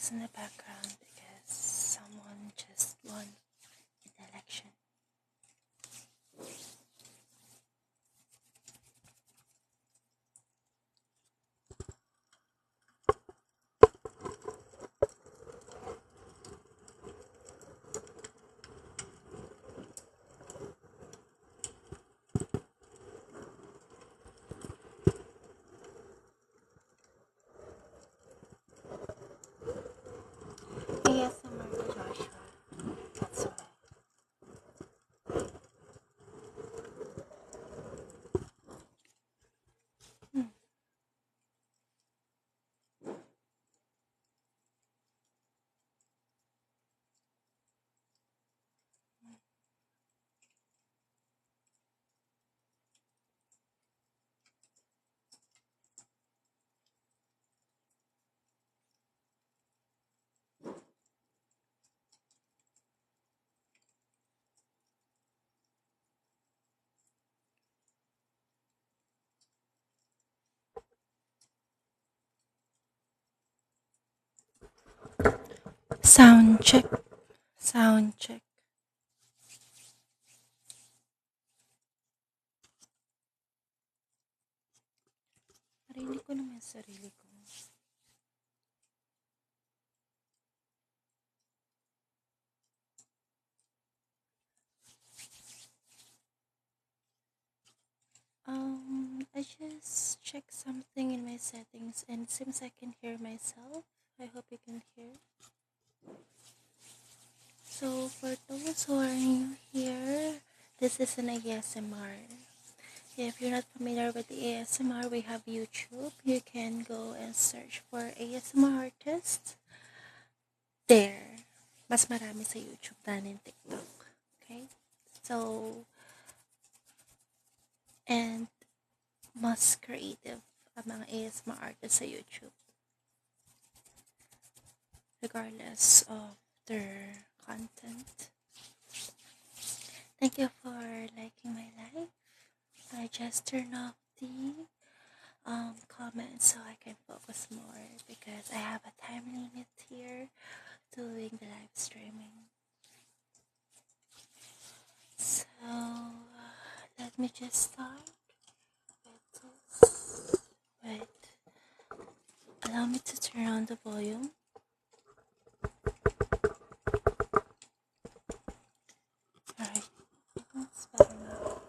noise in the background because someone just won an election. ASMR to Joshua. That's why. Hmm. Sound check. Sound check. Narinig ko naman yung sarili ko. I just checked something in my settings and it seems I can hear myself. I hope you can hear. So for those who are new here, this is an ASMR. If you're not familiar with the ASMR, we have YouTube. You can go and search for ASMR artists. There. Mas marami sa YouTube than in TikTok. Okay? So, and mas creative ang mga ASMR artists sa YouTube. Regardless of their content. Thank you for liking my live. I just turned off the comments so I can focus more because I have a time limit here doing the live streaming. So let me just start with this. Wait, allow me to turn on the volume. Alright, it's better now.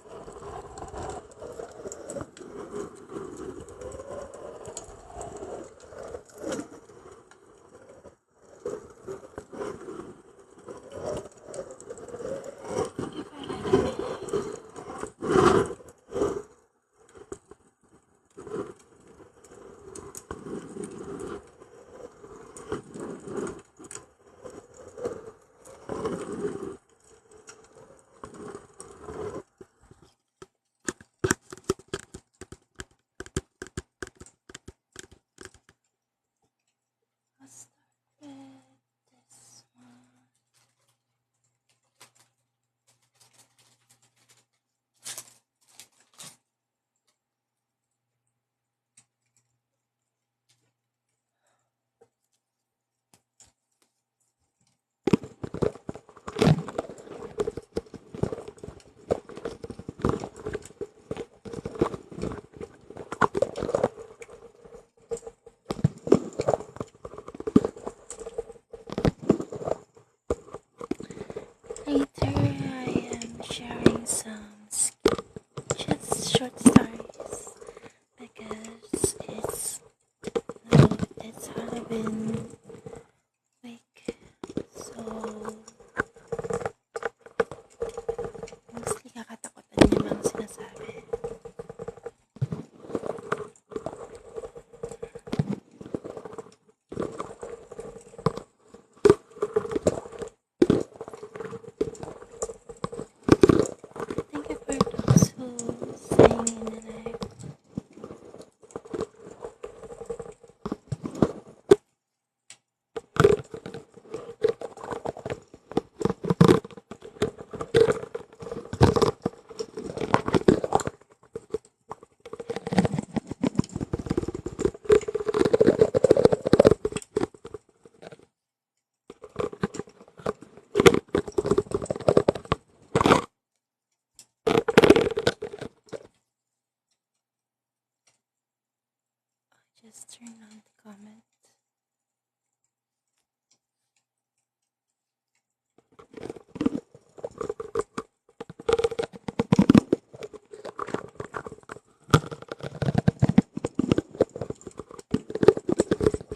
Please turn on the comment.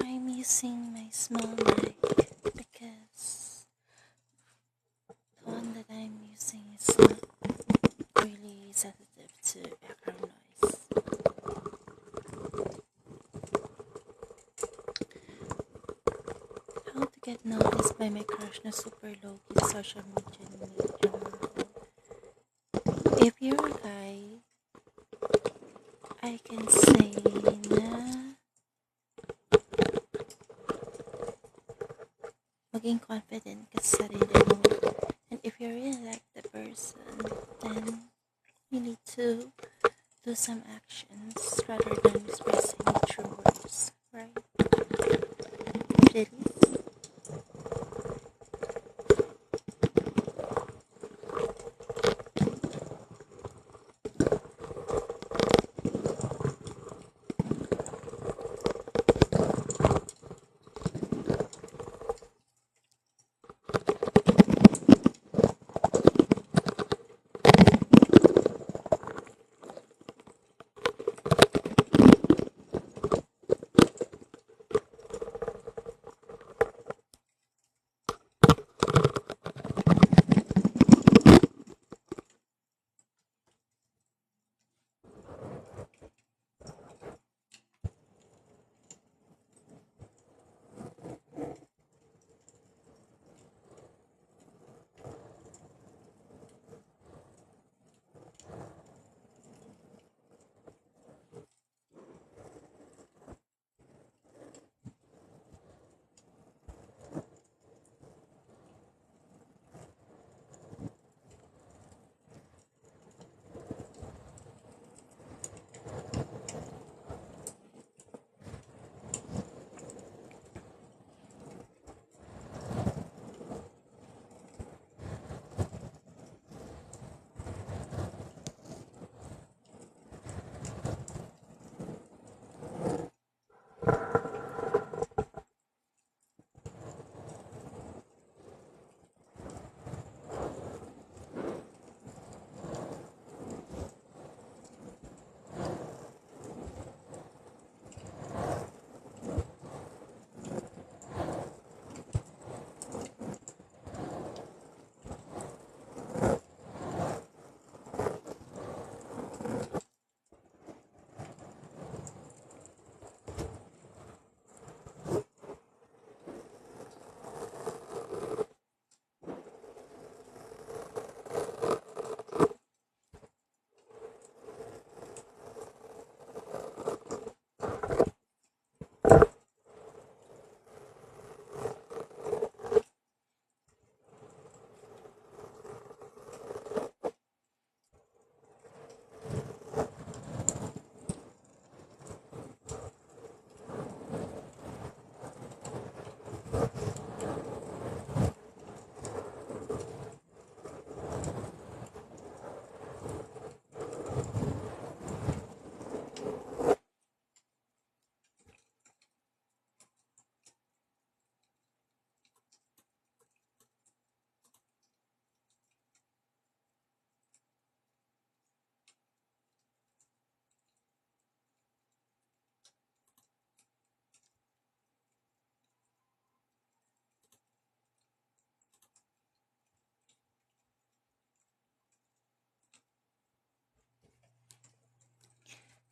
I'm using my small mic because the one that I'm using is not really sensitive to background noise. How to get noticed by my crush na super low-key social media ni general. If you're a guy, I can say na maging confident ka sa sarili mo. And if you really like the person, then you need to do some actions rather than expressing it through words, right? Ladies?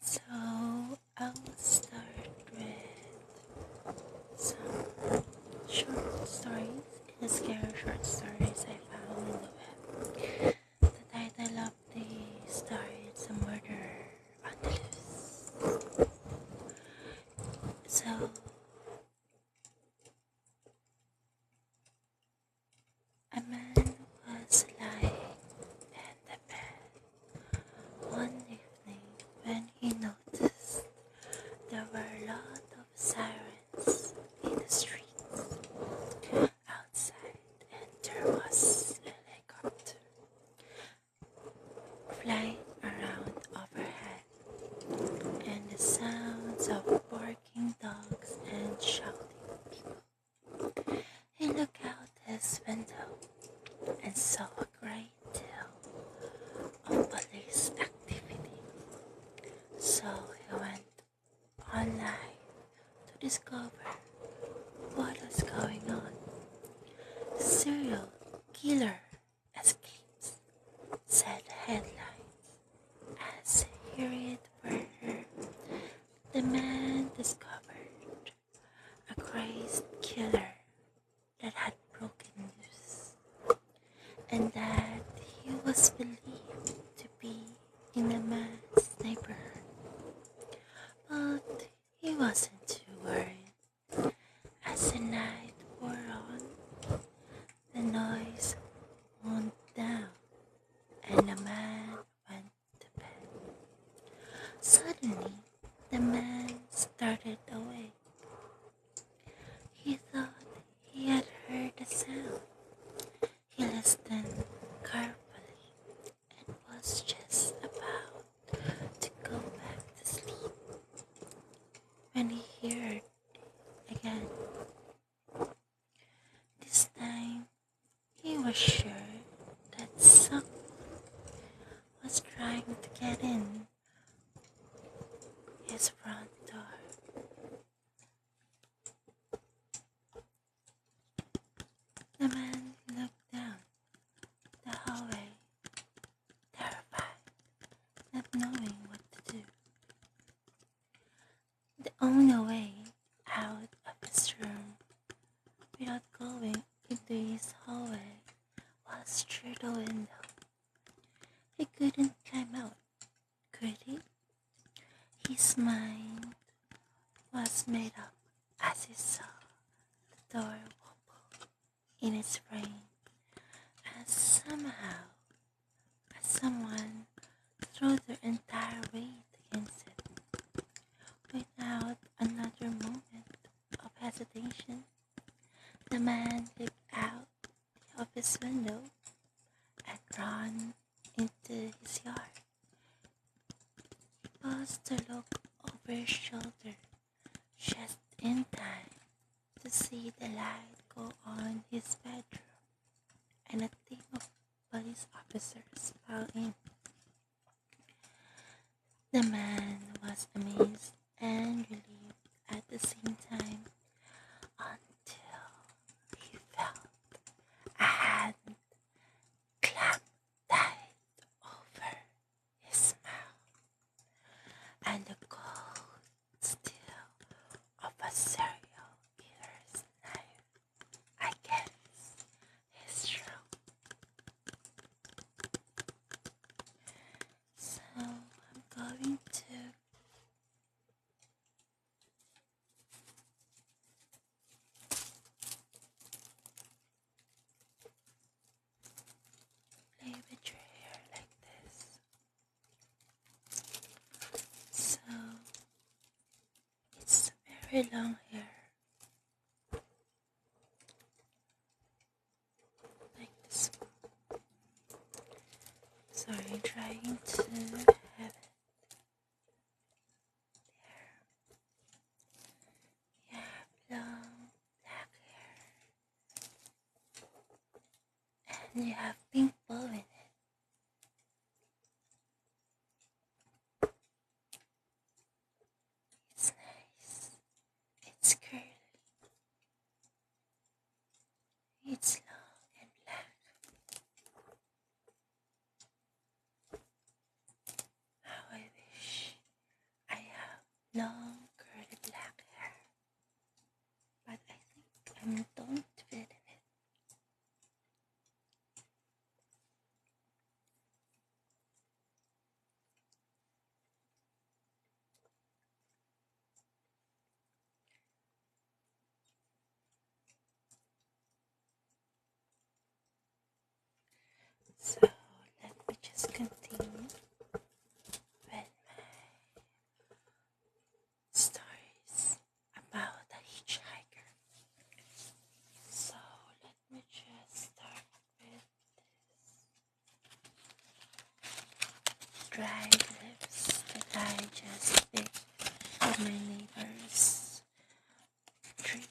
So I'll start with some short stories, scary short stories I found in the web. The title of the story is A Murder on the Loose. So a man was lying in the bed one evening when he noticed there were a lot of sirens in the streets outside, and there was a helicopter flying around overhead, and the sounds of barking discover what is going on. Serial killer escapes, said headlines as Harriet Berger, the man discovered a crazed killer that had broken news, and that he was believed to be in a man's neighborhood. But he wasn't too worried. As the night wore on, the noise wound down, and the man went to bed. Suddenly, the man started awake. He thought he had heard a sound. He listened carefully and was just about to go back to sleep when he heard again. This time, he was sure that someone was trying to get in his front door. The man looked down the hallway, terrified, not knowing what to do. The only way out of his room without going into his hallway was through the window. He couldn't climb out, could he? His mind was made up as he saw the door wobble in its frame, as somehow, as someone threw their entire weight against it. Without another moment of hesitation, the man leaped out of his window and ran into his yard. He paused to look over his shoulder just in time to see the light go on his bedroom and a team of police officers file in. The man was amazed and relieved at the same time until he felt a hand clamp tight over his mouth and the cold steel of a serial killer's knife against his throat. So I'm going to play with your hair like this. So it's very long hair, like this one. Sorry, trying to have it there. You have long black hair, and you have pink bow in it. It's nice. It's curly. It's long and black. How I wish I have long curly black hair, but I think I don't fit in it. So let me just continue with my stories about a hitchhiker. So let me just start with this dried lips that I just picked from my neighbor's tree.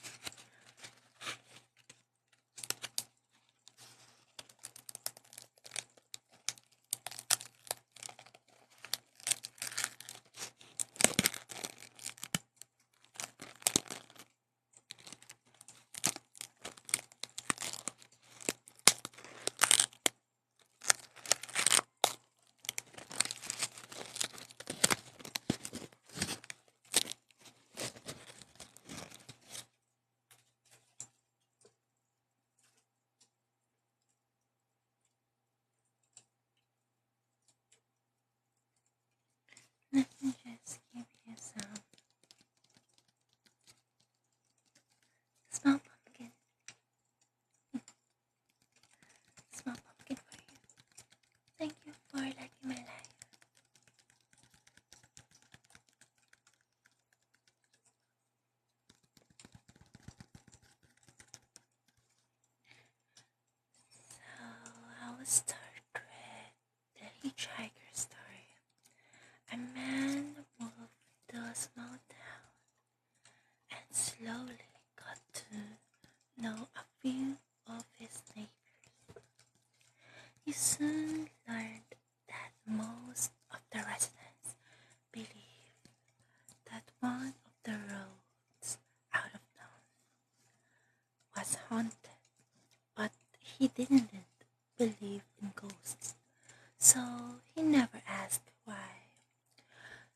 ask why.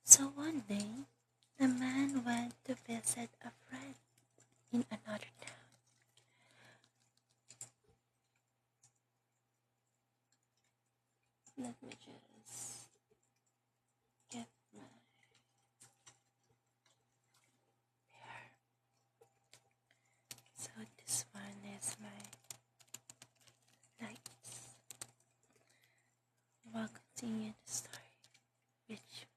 So one day, the man went to visit a friend in another town. Let me just get my hair. So this one is my lights. We'll continue the story, which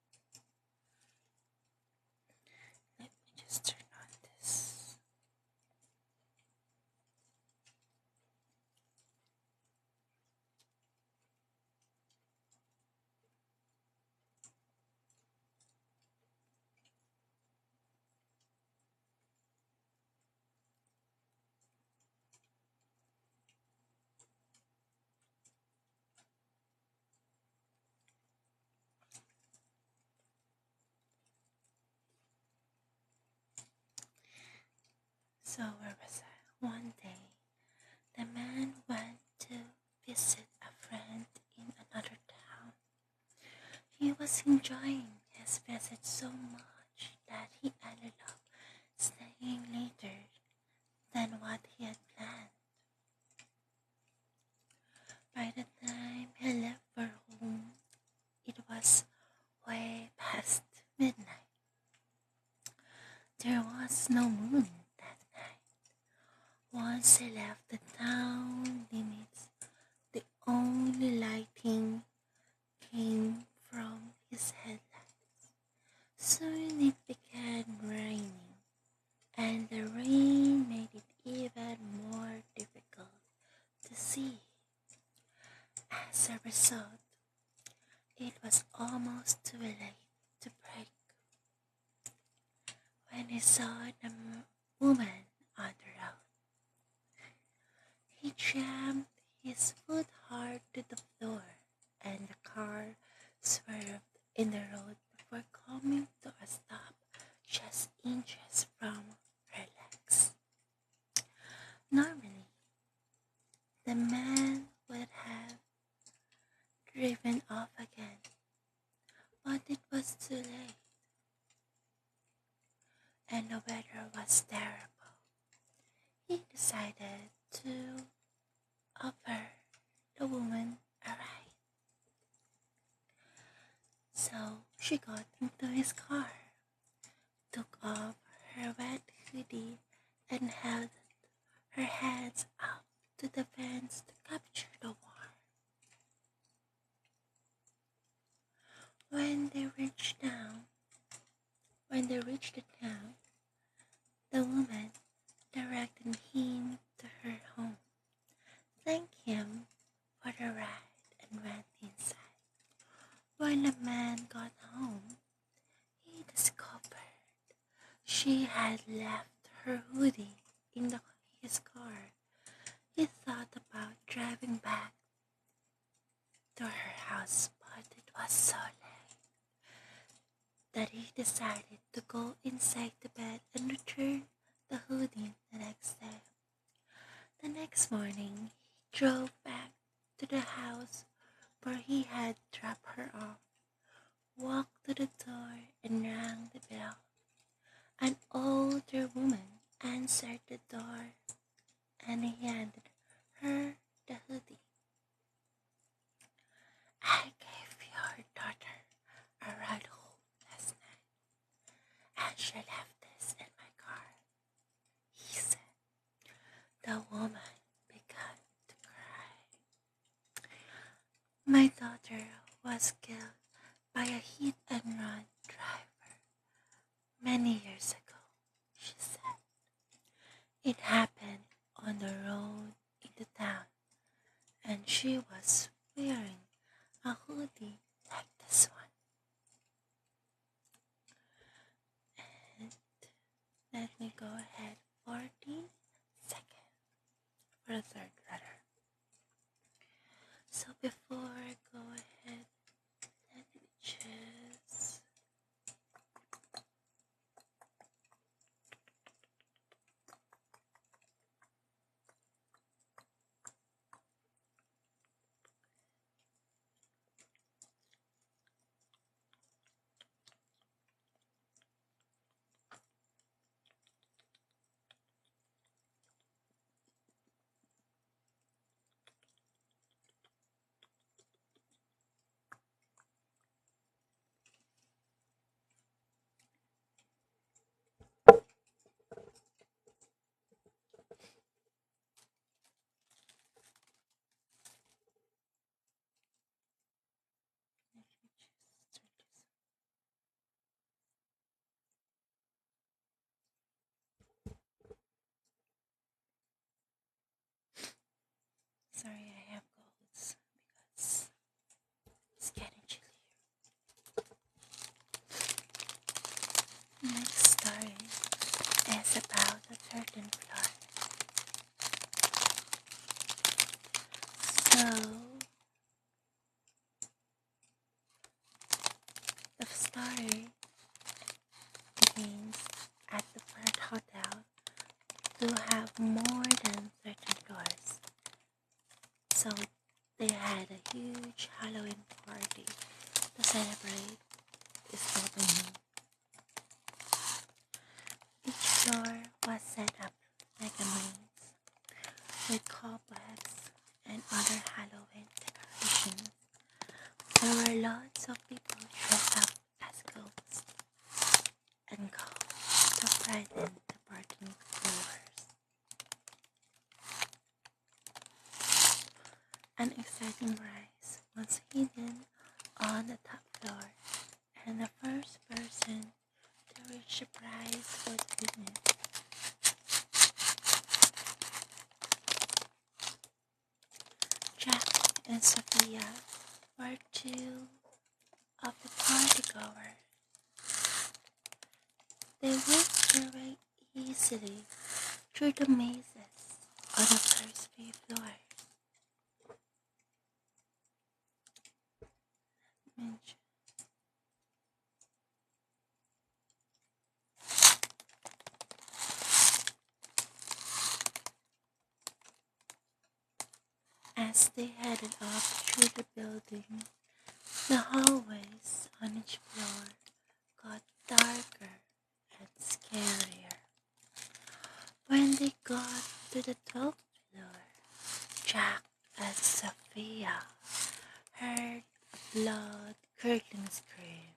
let me just turn on this. So where was I? One day, the man went to visit a friend in another town. He was enjoying his visit so much that he ended up staying later than what he had planned. By the time he left for home, it was way past midnight. There was no moon that night. Once he left the town limits, the only lighting came from his headlights. Soon it began raining, and the rain made it even more difficult to see. As a result, it was almost too late to brake. When he saw the woman on the road, he jammed his foot hard to the floor, and the car swerved in the road before coming to a stop just inches from her legs. Normally, the man would have driven off again, but it was too late, and the weather was terrible. He decided to offer the woman a ride. So she got into his car, took off her wet hoodie, and held her hands up to the fence to capture the warmth. When they reached the town, the woman directed him to her home, thanked him for the ride, and went inside. When the man got home, he discovered she had left her hoodie in his car. He thought about driving back to her house, but it was so late that he decided to go inside the bed and return the hoodie the next day. The next morning, he drove back to the house where he had dropped her off, walked to the door, and rang the bell. An older woman answered the door, and he handed her the hoodie. "I gave your daughter a ride home last night, and she left this in my car," he said. The woman began to cry. "My daughter was killed by a hit-and-run driver many years ago," she said. "It happened on the road into town, and she was wearing a hoodie like this one." And let me go ahead 14 seconds for the third letter. So before I go ahead, let me just Sorry, I have colds because it's getting chilly. Next story is about a certain floor. So, the story begins at the Park Hotel to have more than 13 floors. So, they had a huge Halloween party to celebrate its opening. Each floor was set up like a maze with cobwebs and other Halloween decorations. There were lots of people dressed up as ghosts and ghouls to brighten the parking floors. An exciting prize was hidden on the top floor, and the first person to reach the prize would win it. Jack and Sophia were two of the partygoers. They worked their way easily through the mazes on the first few floors. Mention. As they headed up through the building, the hallways on each floor got darker and scarier. When they got to the 12th floor, Jack and Sophia heard a blood-curdling scream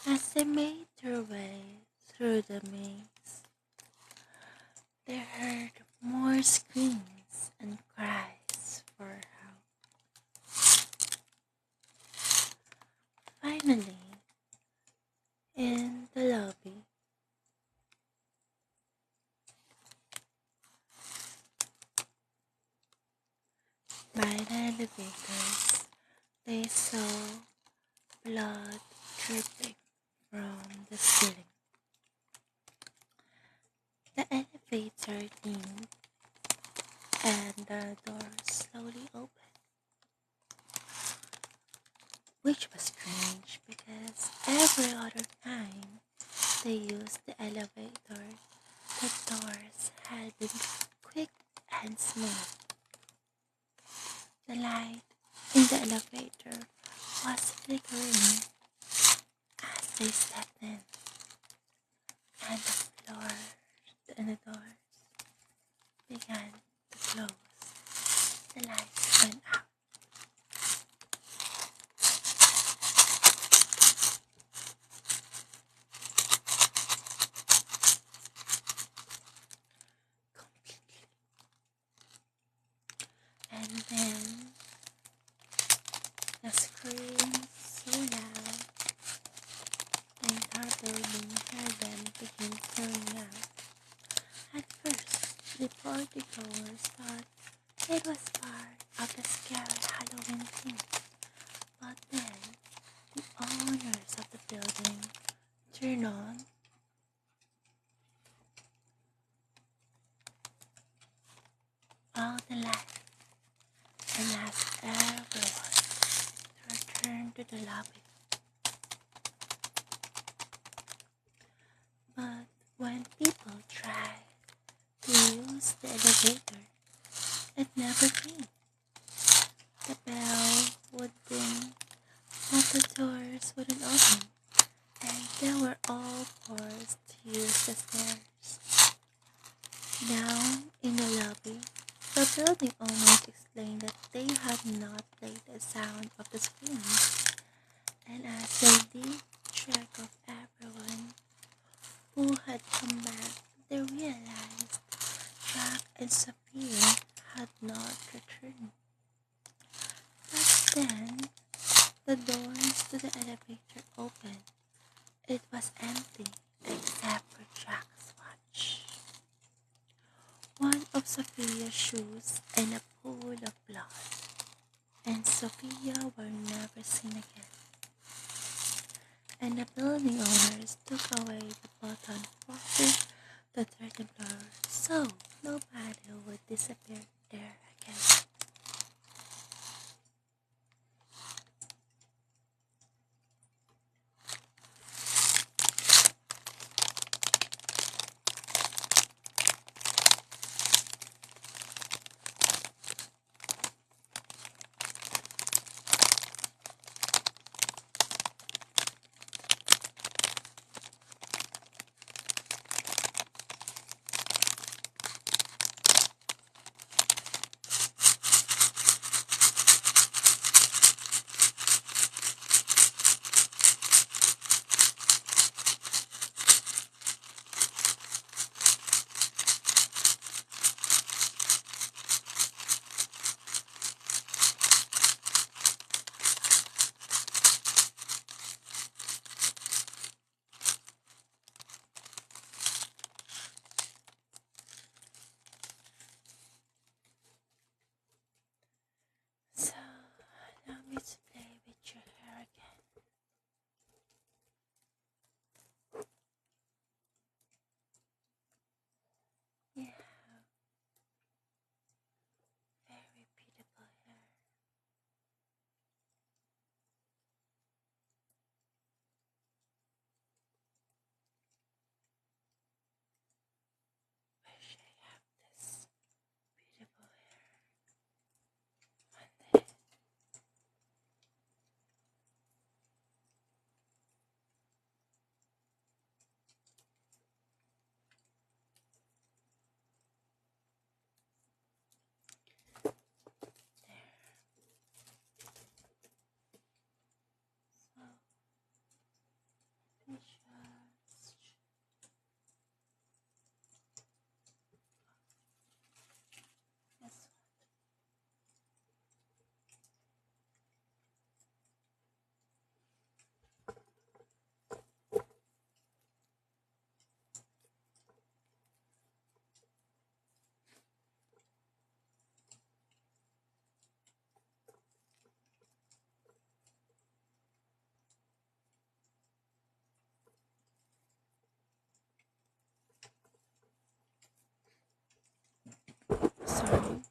as they made their way through the maze. They heard more screams and cries for help. Finally, in the lobby, by the elevators, they saw blood dripping from the ceiling. The elevator dimmed and the door slowly opened, which was strange because every other time they used the elevator, the doors had been quick and smooth. The light in the elevator was flickering as they stepped in, and the floor and the doors began to close. The lights went out. Completely. And then the screams so loud, the entire building heard them begin clearing out. At first, the partygoers thought it was part of the scary Halloween theme, but then the owners of the building turned on all the lights and asked everyone to return to the lobby. But when people tried to use the elevator, it never came. The bell would ding, but the doors wouldn't open, and they were all forced to use the stairs. Down in the lobby, the building owners explained that they had not played the sound of the screams, and as they did check of everyone who had come back, they realized Jack and Sophia had not returned. But then, the doors to the elevator opened. It was empty except for Jack's watch, one of Sophia's shoes, and a pool of blood. Sophia were never seen again, and the building owners took away the plot on 14th the 13th floor, so nobody would disappear there again. So, allow me to play with your hair again. You have very beautiful hair. Wish I have this beautiful hair one day. So, we just this one. Sorry.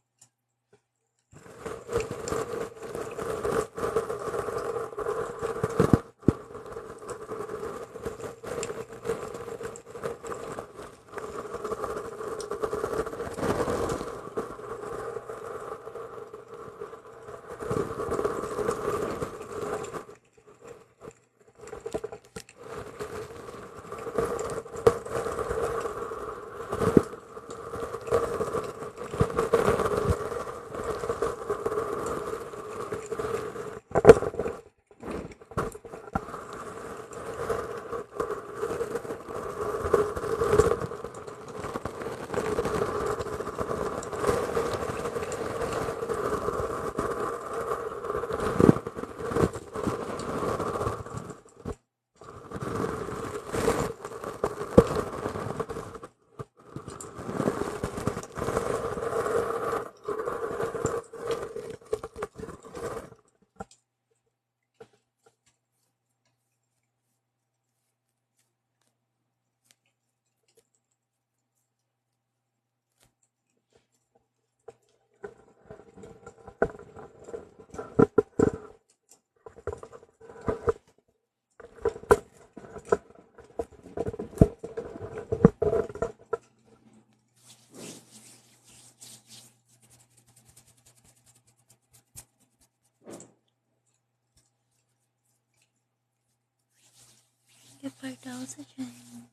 Thank you for those again.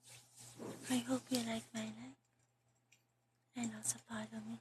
I hope you like my life and also follow me.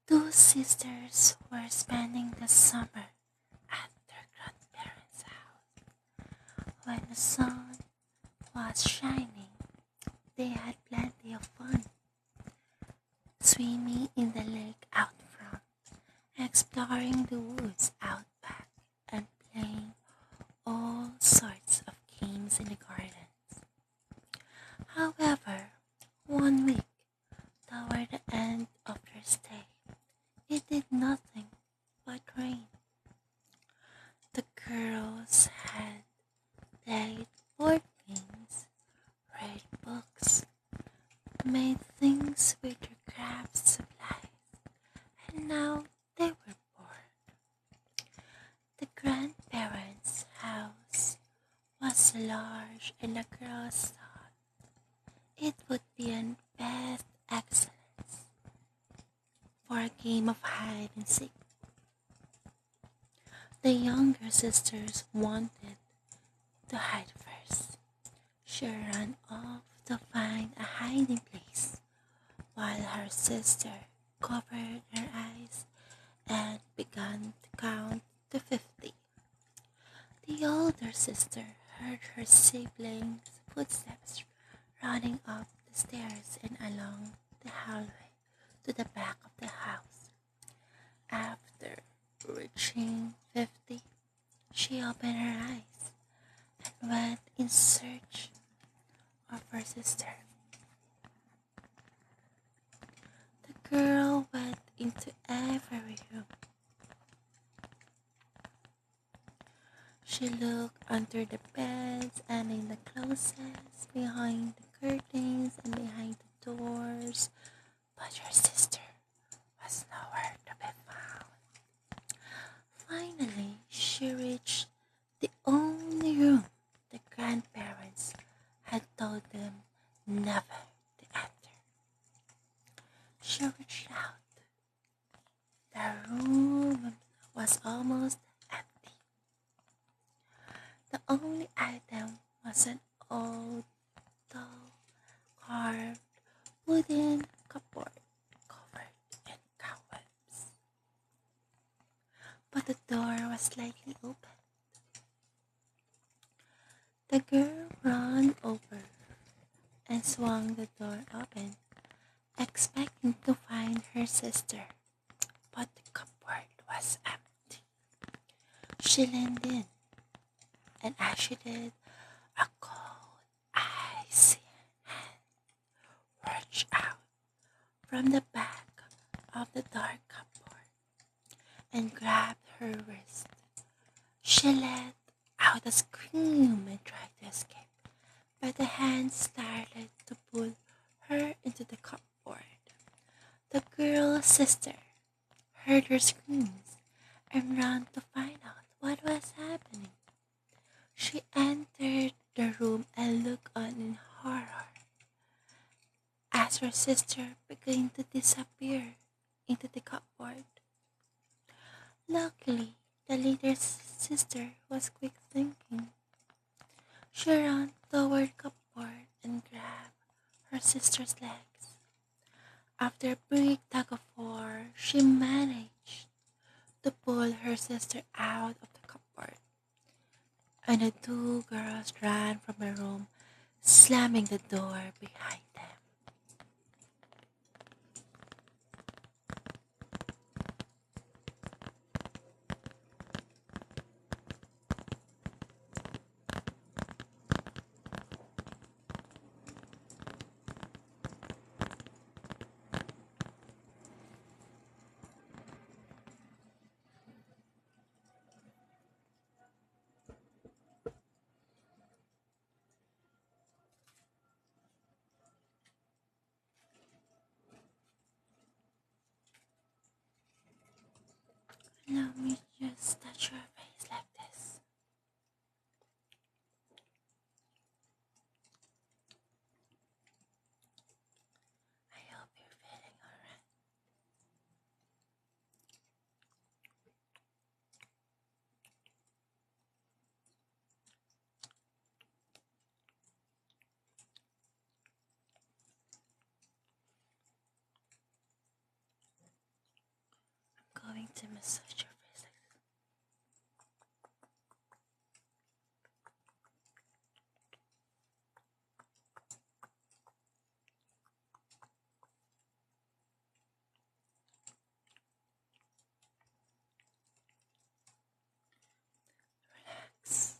Both sisters were spending the summer at their grandparents' house. When the sun was shining, they had plenty of fun, swimming in the lake out front, exploring the woods out back, and playing all sorts of games in the gardens. However, one week, toward the end of their stay, it did nothing but rain. The girls had played board games, read books, made things with their craft supplies, and now they were bored. The grandparents' house was large, and the girls thought it would be an best excellence for a game of hide and seek. The younger sisters wanted to hide first. She ran off to find a hiding place, while her sister covered her eyes and began to count to 50. The older sister heard her siblings' footsteps running up the stairs and along the hallway to the back of the house. After reaching 50, she opened her eyes and went in search of her sister. The girl went into every room. She looked under the beds and in the closets, behind the curtains and behind the doors, but her sister was nowhere to be found. Finally, she reached the only room the grandparents had told them never to enter. She reached out. The room was almost empty. The only item was an old, dull, carved wooden cupboard covered in cobwebs. But the door was slightly open. The girl ran over and swung the door open, expecting to find her sister, but the cupboard was empty. She leaned in, and as she did, a cold, icy hand reached out from the back of the dark cupboard and grabbed her wrist. She let out a scream and tried to escape, but the hand started to pull her into the cupboard. The girl's sister heard her screams and ran to find out what was happening. She entered the room and looked on in horror as her sister began to disappear into the cupboard. Luckily, the little sister was quick thinking. She ran toward the cupboard and grabbed her sister's legs. After a big tug of war, she managed to pull her sister out of the cupboard, and the two girls ran from the room, slamming the door behind them. to massage your face like this.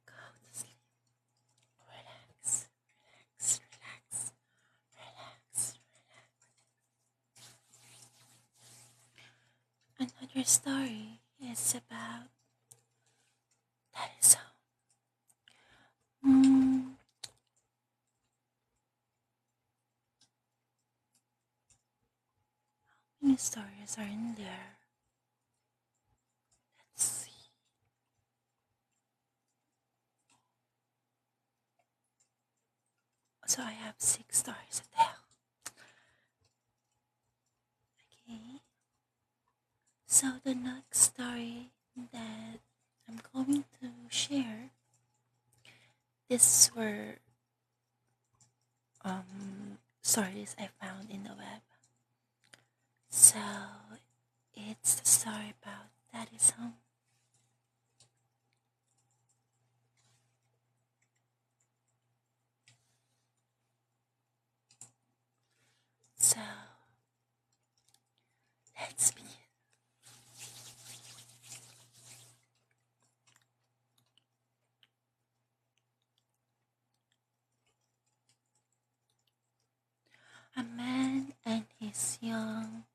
Go to sleep. Relax, relax, relax, relax. Another story is about that is how. Mm, many stories are in there? Let's see. So I have 6 stories to tell. Okay. So the next story that I'm going to share, these were stories I found in the web. So it's the story about Daddy's home. So let's begin. A man and his young.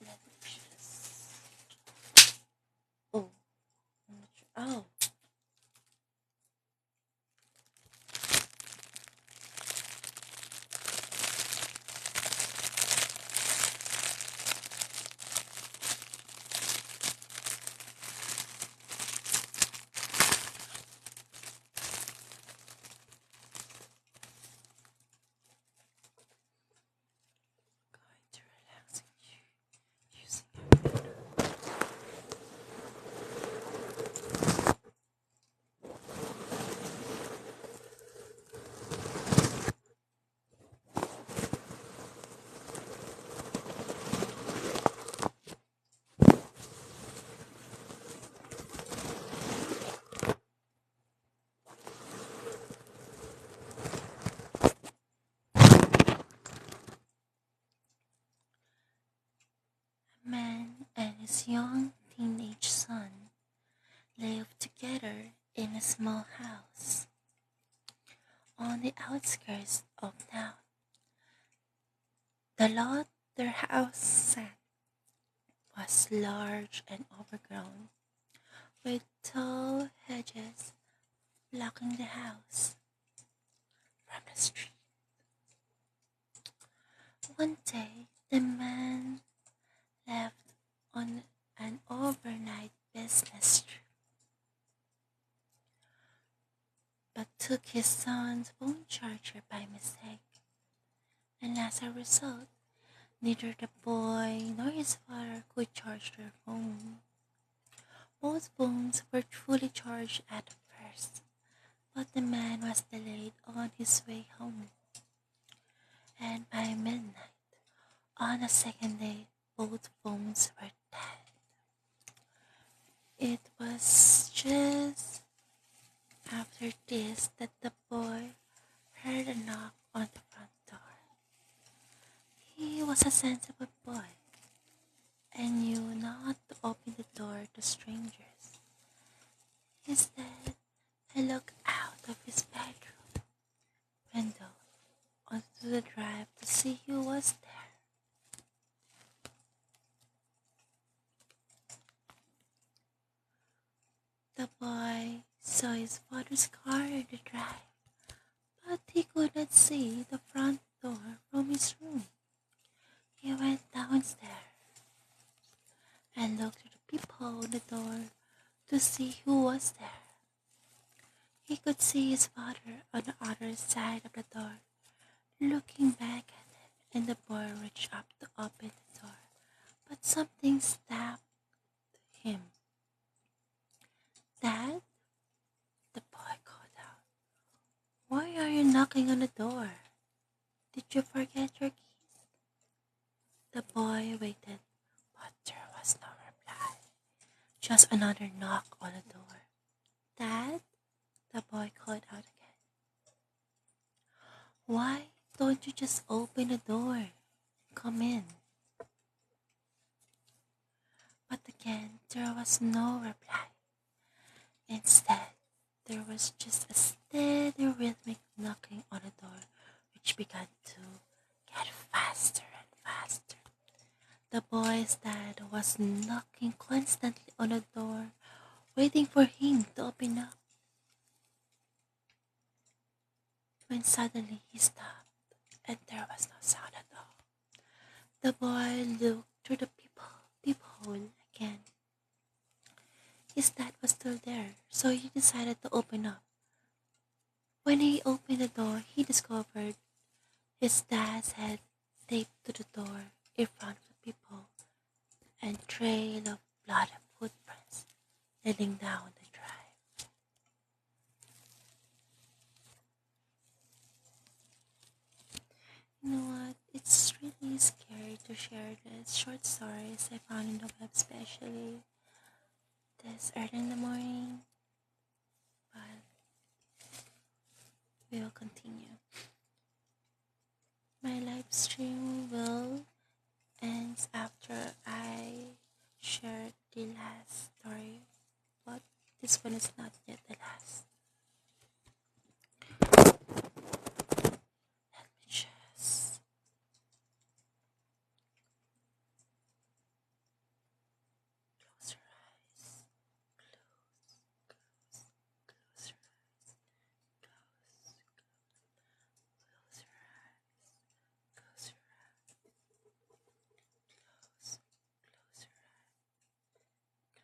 Let me just. Oh, I'm not sure. Oh, going to relax you using a mirror. A man and his young teenage son live together in a small house on the outskirts of town. The lot their house sat was large and overgrown, with tall hedges blocking the house from the street. One day, the man left on an overnight business trip, but took his son's phone charger by mistake, and as a result, neither the boy nor his father could charge their phone. Both phones were fully charged at first, but the man was delayed on his way home, and by midnight on the second day, both phones were dead. It was just after this that the boy heard a knock on the front door. He was a sensible boy and knew not to open the door to strangers. Instead, he looked out of his bedroom window onto the drive to see who was there. The boy saw his father's car in the drive, but he could not see the front door from his room. He went downstairs and looked at the people on the door to see who was there. He could see his father on the other side of the door, looking back at him, and the boy reached up to open the door, but something stopped him. "Dad," the boy called out, "why are you knocking on the door? Did you forget your keys?" The boy Just another knock on the door. Dad? The boy called out again. Why don't you just open the door? Come in. But again, there was no reply. Instead, there was just a steady rhythmic knocking on the door, which began to get faster and faster. The boy's dad was knocking constantly on the door, waiting for him to open up, when suddenly he stopped and there was no sound at all. The boy looked through the peephole again. His dad was still there, so he decided to open up. When he opened the door, he discovered his dad's head taped to the door in front of the peephole and trail of blood and footprints leading down the drive. You know what? It's really scary to share these short stories I found in the web, especially this early in the morning. But we will continue. My live stream will end after I share the last story, but this one is not yet the last. Let me just close your eyes. Close your eyes. Close your eyes. Close your eyes. Close your eyes.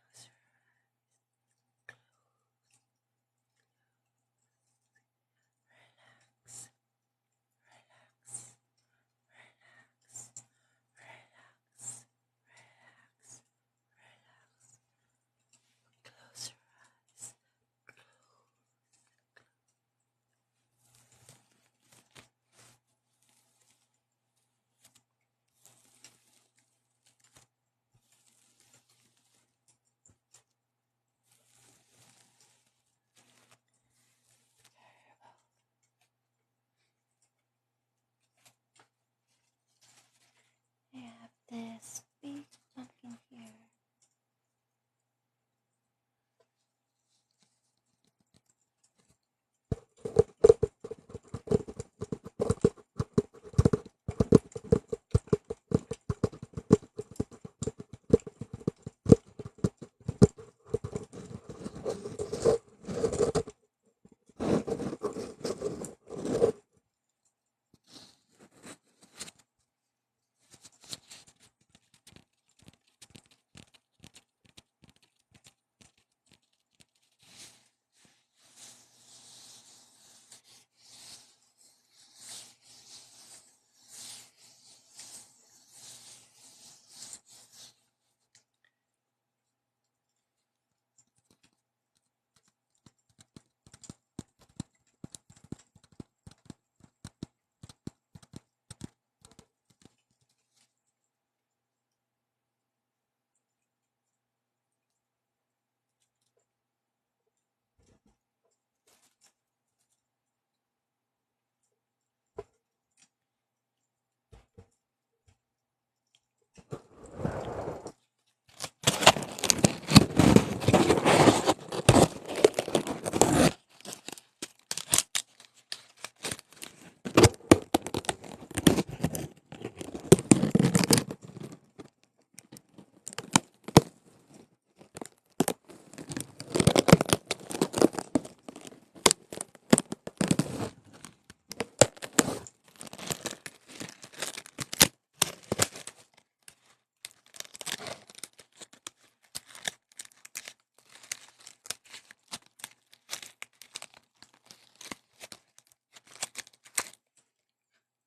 Close your eyes. Relax. Relax. Relax. Relax. Relax. Relax. Close your eyes. I have this big pumpkin here.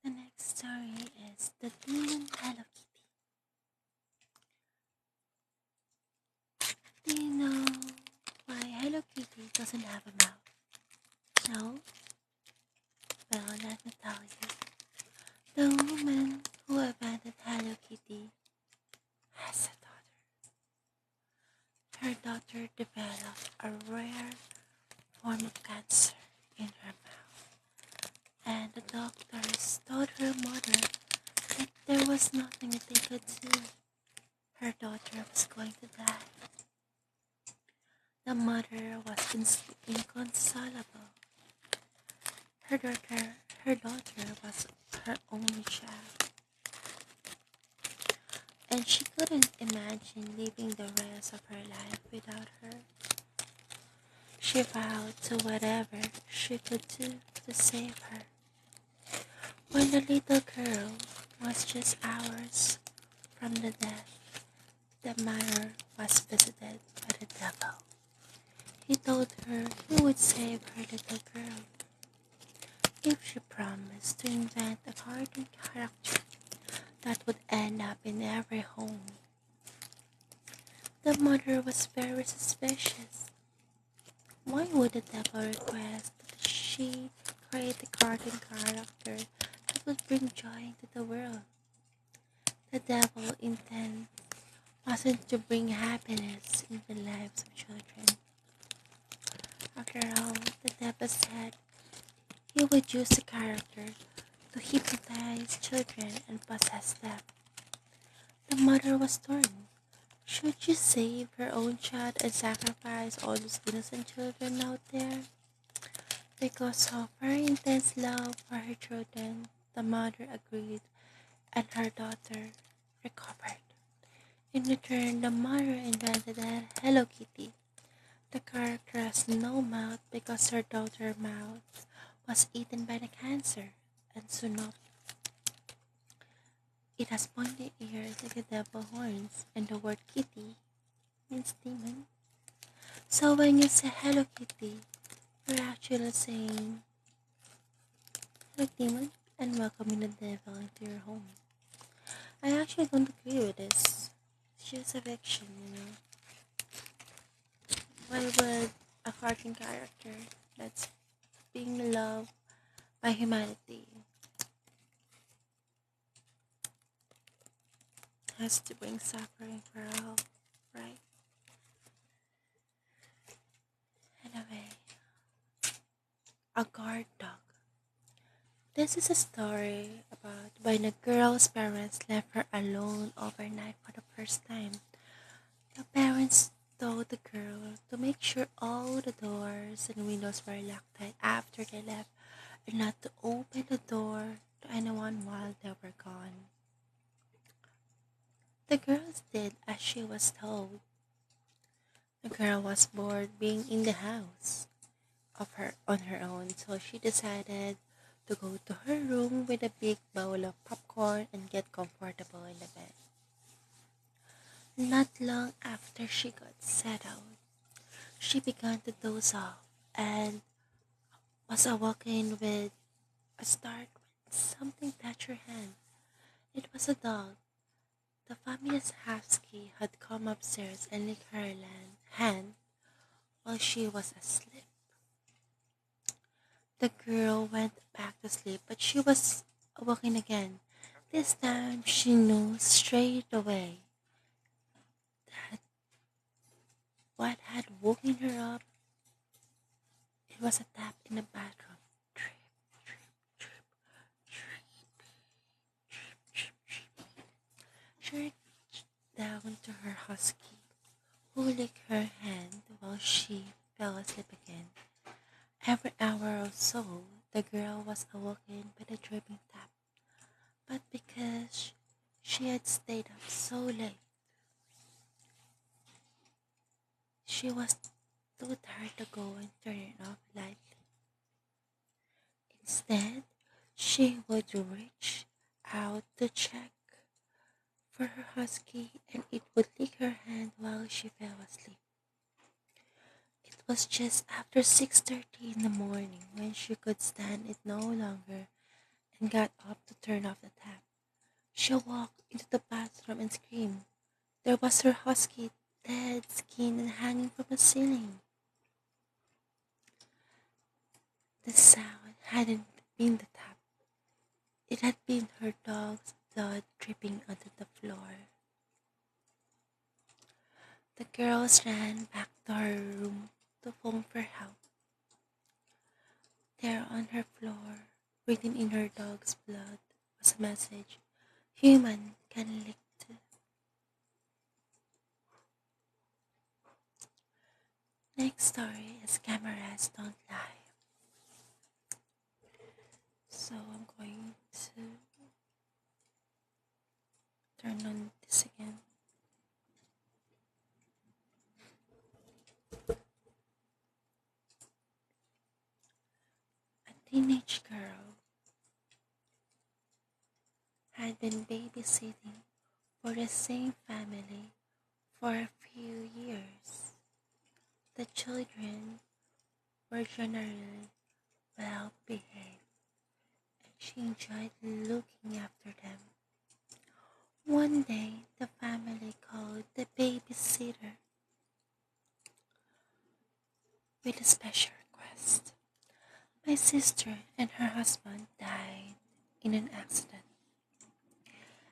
The next story is The Demon Hello Kitty. Do you know why Hello Kitty doesn't have a mouth? No? Well, let me tell you. The woman who abandoned Hello Kitty has a daughter. Her daughter developed a rare form of cancer in her mouth, and the doctors told her mother that there was nothing that they could do. Her daughter was going to die. The mother was inconsolable. Her daughter, her daughter was her only child, and she couldn't imagine living the rest of her life without her. She vowed to whatever she could do to save her. When the little girl was just hours from the death, the mother was visited by the devil. He told her he would save her little girl if she promised to invent a cartoon character that would end up in every home. The mother was very suspicious. Why would the devil request that she create a cartoon character that would bring joy into the world? The devil's intent wasn't to bring happiness in the lives of children. After all, the devil said he would use the character to hypnotize children and possess them. The mother was torn. Should she save her own child and sacrifice all those innocent children out there? Because of her intense love for her children, the mother agreed and her daughter recovered. In return, the mother invented a Hello Kitty. The character has no mouth because her daughter's mouth was eaten by the cancer, and soon after, it has pointy ears like the devil horns, and the word kitty means demon. So when you say Hello Kitty, you're actually saying hello demon and welcoming the devil into your home. I actually don't agree with this. It's just a fiction, you know. Why would a cartoon character that's being loved by humanity has to bring suffering for all, right? Anyway, a guard dog. This is a story about when a girl's parents left her alone overnight for the first time. The parents told the girl to make sure all the doors and windows were locked tight after they left and not to open the door to anyone while they were gone. The girls did as she was told. The girl was bored being in the house of her on her own, so she decided to go to her room with a big bowl of popcorn and get comfortable in the bed. Not long after she got settled, she began to doze off and was awakened with a start when something touched her hand. It was a dog. The family's husky had come upstairs and licked her hand while she was asleep. The girl went back to sleep, but she was awakened again. This time she knew straight away that what had woken her up, it was a tap in the bathroom. Drip, drip, drip, drip, drip, drip. She reached down to her husky, who licked her hand while she fell asleep again. Every hour or so, the girl was awoken by the dripping tap, but because she had stayed up so late, she was too tired to go and turn it off lightly. Instead, she would reach out to check for her husky and it would lick her hand while she fell asleep. It was just after 6:30 in the morning when she could stand it no longer and got up to turn off the tap. She walked into the bathroom and screamed. There was her husky, dead skin and hanging from the ceiling. The sound hadn't been the tap. It had been her dog's blood dripping onto the floor. The girls ran back to her room to phone for help. There on her floor, written in her dog's blood, was a message: human can lick too. Next story is Cameras Don't Lie. So I'm going to turn on this again. A teenage girl had been babysitting for the same family for a few years. The children were generally well behaved, and she enjoyed looking after them. One day, the family called the babysitter with a special request. My sister and her husband died in an accident,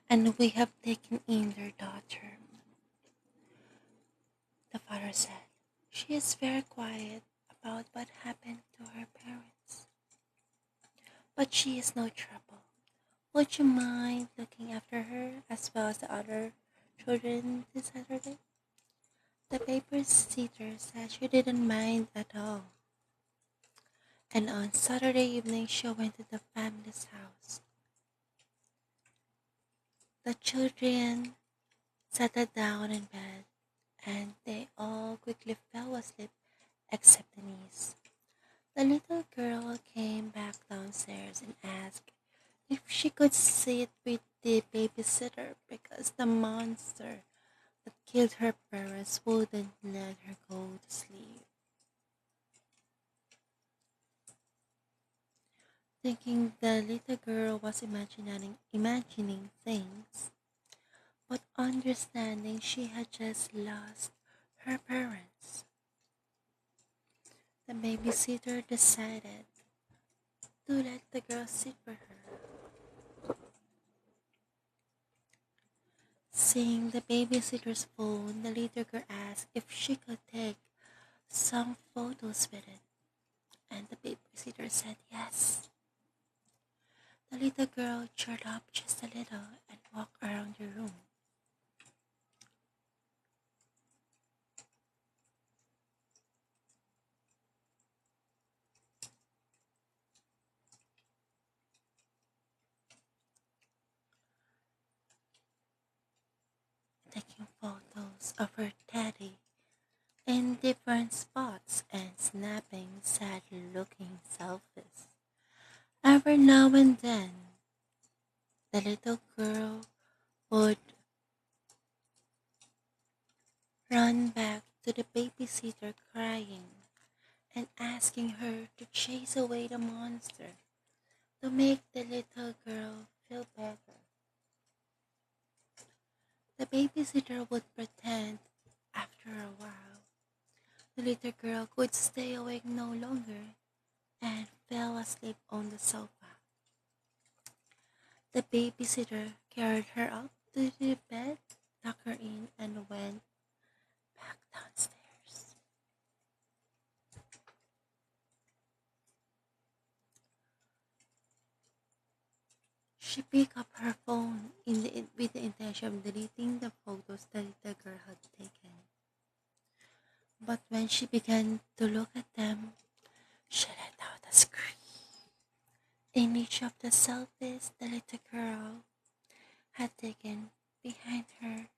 and we have taken in their daughter. The father said, she is very quiet about what happened to her parents, but she is no trouble. Would you mind looking after her as well as the other children this Saturday? The babysitter said she didn't mind at all. And on Saturday evening, she went to the family's house. The children settled down in bed, and they all quickly fell asleep except Denise. The little girl came back downstairs and asked if she could sit with the babysitter because the monster that killed her parents wouldn't let her go to sleep. Thinking the little girl was imagining things, but understanding she had just lost her parents, the babysitter decided to let the girl sit for her. Seeing the babysitter's phone, the little girl asked if she could take some photos with it, and the babysitter said yes. The little girl cheered up just a little and walked around the room. Taking photos of her teddy in different spots and snapping sad looking selfies. Every now and then, the little girl would run back to the babysitter crying and asking her to chase away the monster to make the little girl feel better. The babysitter would pretend after a while the little girl could stay awake no longer and fell asleep on the sofa. The babysitter carried her up to the bed, tucked her in, and went back downstairs. She picked up her phone with the intention of deleting the photos the little girl had taken. But when she began to look at them, she let out a scream. In each of the selfies the little girl had taken, behind her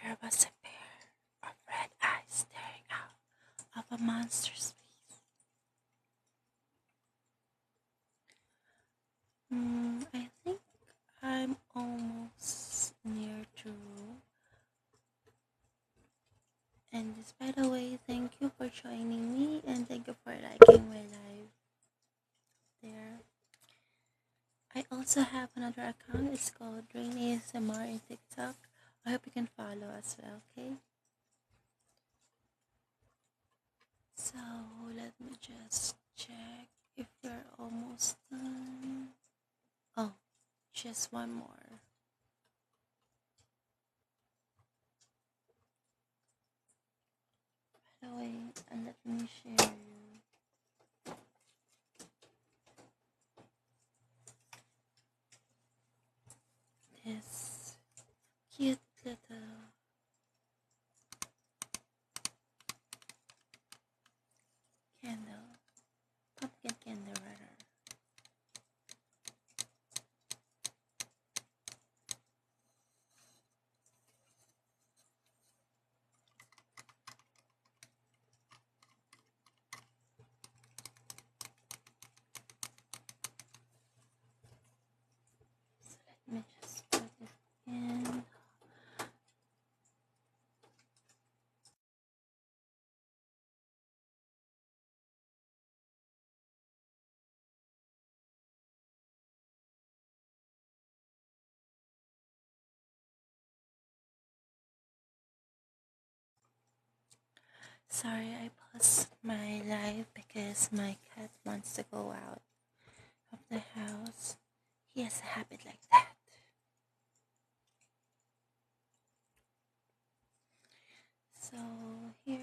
there was a pair of red eyes staring out of a monster's face. I think I'm almost near to. And this, by the way, thank you for joining me and thank you for liking my live there. I also have another account. It's called Rain ASMR in TikTok. I hope you can follow as well, okay? So let me just check if we're almost done. Oh, just one more. and let me share you this cute little candle, pumpkin candle rather. So let me just put it in. Sorry, I paused my live because my cat wants to go out of the house. He has a habit like that. So here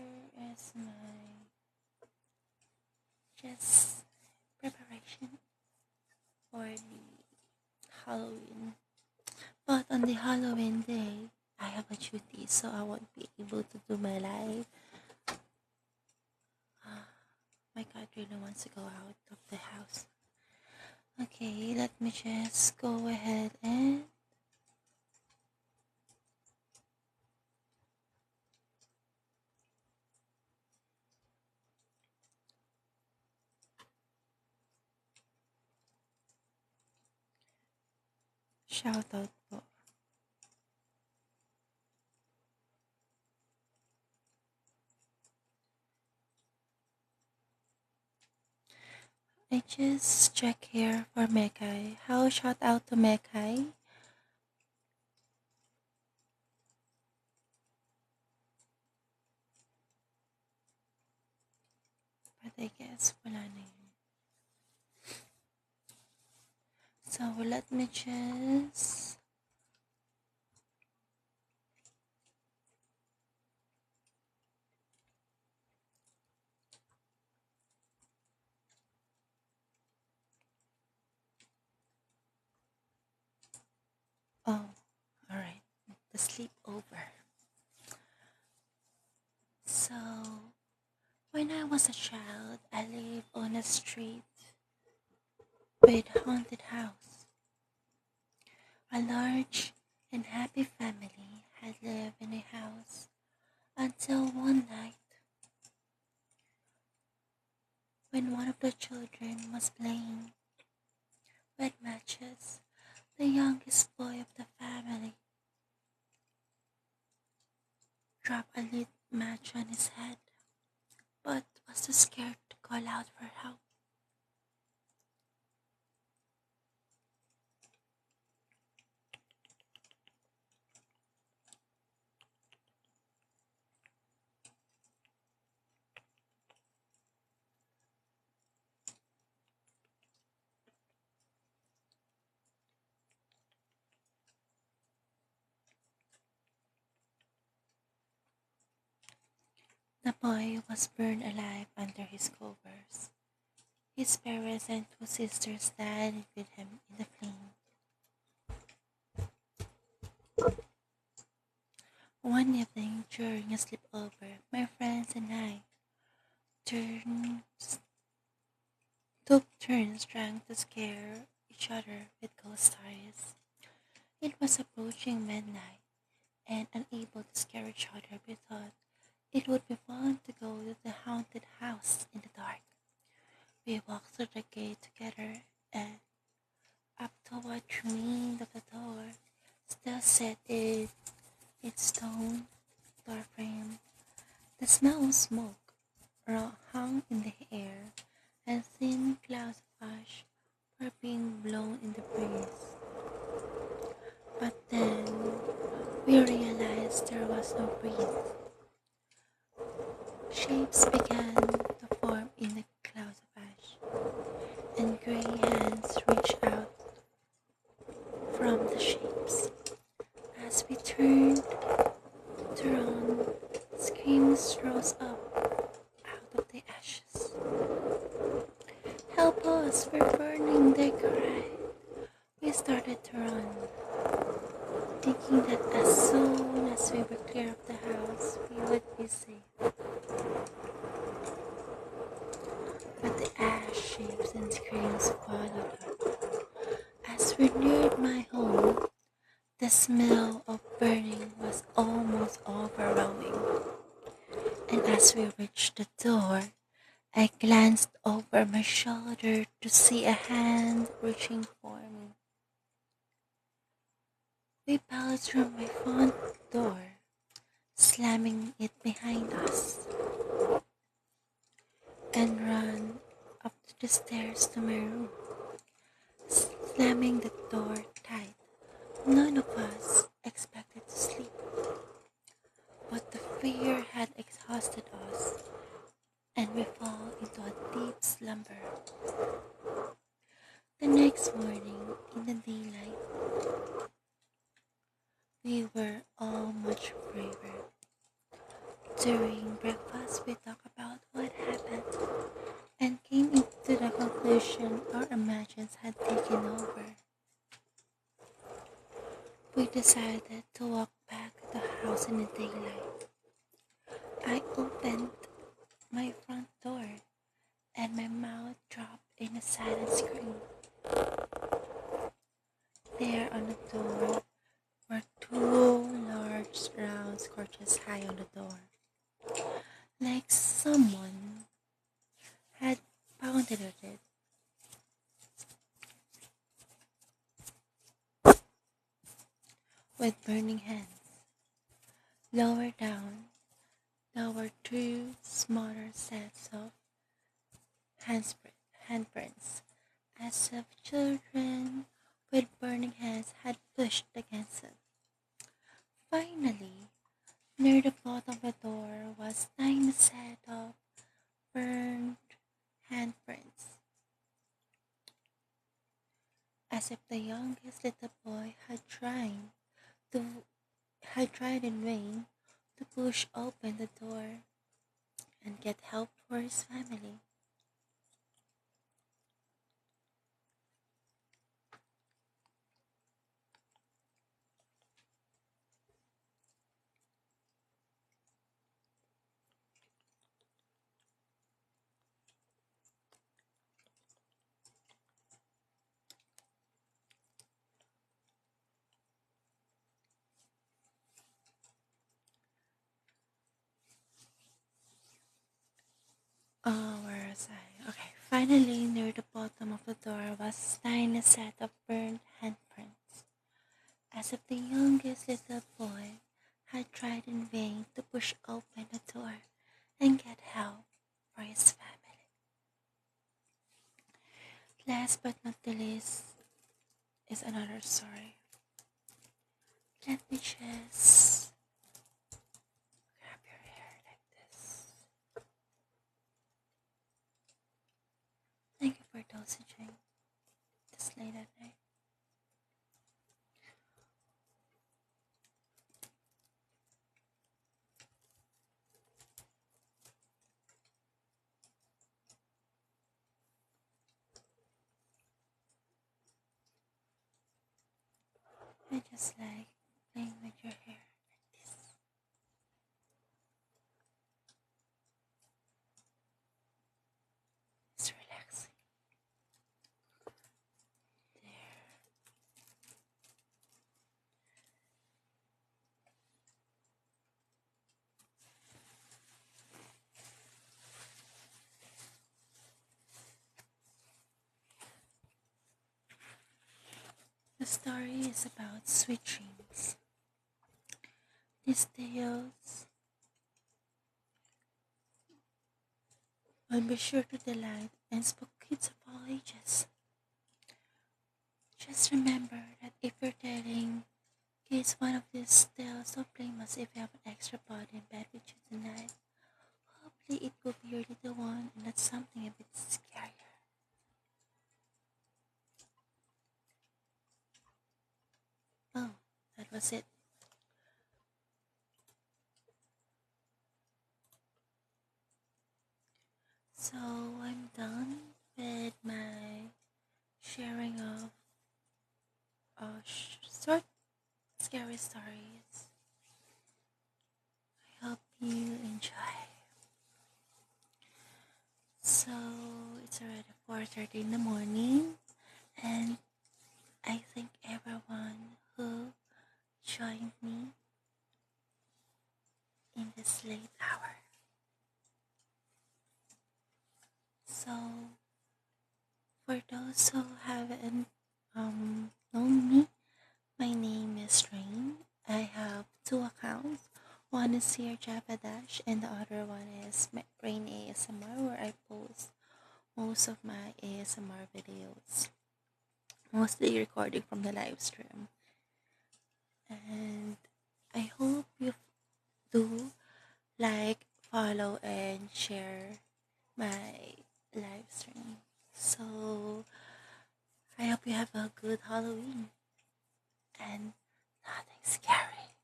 is my just preparation for the Halloween. But on the Halloween day, I have a duty, so I won't be able to do my live. My cat really wants to go out of the house. Okay, let me just go ahead and shout out po. I just check here for Mekai. How shout out to Mekai? But I guess wala na yun. So let me just oh, alright. The sleepover. So when I was a child, I lived on a street with haunted house. A large and happy family had lived in a house until one night when one of the children was playing with matches. The youngest boy of the family dropped a lit match on his head, but was too scared to call out for help. The boy was burned alive under his covers. His parents and two sisters died with him in the flame. One evening during a sleepover, my friends and I turns, took turns trying to scare each other with ghost stories. It was approaching midnight, and unable to scare each other, we thought it would be fun to go to the haunted house in the dark. We walked through the gate together and up toward the remained of the door, still set in its stone door frame. The smell of smoke hung in the air, and thin clouds of ash were being blown in the breeze. But then we realized there was no breeze. Shapes began to form in the clouds of ash, and gray hands reached out from the shapes. As we turned to run, screams rose up out thinking that as soon as we were clear of the house, we would be safe. But the ash shapes and screams followed us. As we neared my home, the smell of burning was almost overwhelming, and as we reached the door, I glanced over my shoulder to see a hand reaching for me. We bowed through my front door, slamming it behind us, and ran up the stairs to my room, slamming the door tight. None of us expected to sleep, but the fear had exhausted us, and we fell into a deep slumber. The next morning, in the daylight, we were all much braver. During breakfast, we talked about what happened and came into the conclusion our imagines had taken over. We decided to walk back to the house in the daylight. I opened my front door and my mouth dropped in a silent scream. There on the door were two large round scorches high on the door, like someone had pounded at it with burning hands. Lower down, there were two smaller sets of handprints, as if children with burning hands had pushed against it. Finally, near the bottom of the door was a tiny set of burned handprints, as if the youngest little boy to had tried in vain to push open the door and get help for his family. Oh, where was I? Okay, finally, near the bottom of the door was a tiny set of burned handprints, as if the youngest little boy had tried in vain to push open the door and get help for his family. Last but not the least is another story. Let me just grab your hair like this. Thank you for dosaging this late at night. I just like playing with your hair like this. It's relaxing. There. The story is about sweet dreams. These tales will be sure to delight and spook kids of all ages. Just remember that if you're telling kids one of these tales, don't blame us if you have an extra body in bed with you tonight. Hopefully it will be your little one and not something a bit scarier. Oh, that was it. So I'm done with my sharing of short scary stories. I hope you enjoy. So it's already 4:30 in the morning, and I thank everyone who joined me in this late hour. So for those who haven't known me, my name is Rain. I have two accounts. One is here Java Dash, and the other one is Rain ASMR, where I post most of my ASMR videos, mostly recording from the live stream. And I hope you do like, follow, and share my live stream. So I hope you have a good Halloween and nothing scary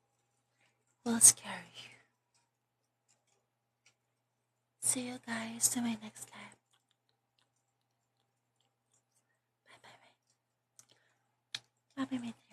will scare you. See you guys to my next live. Bye bye bye. Bye bye, my dear.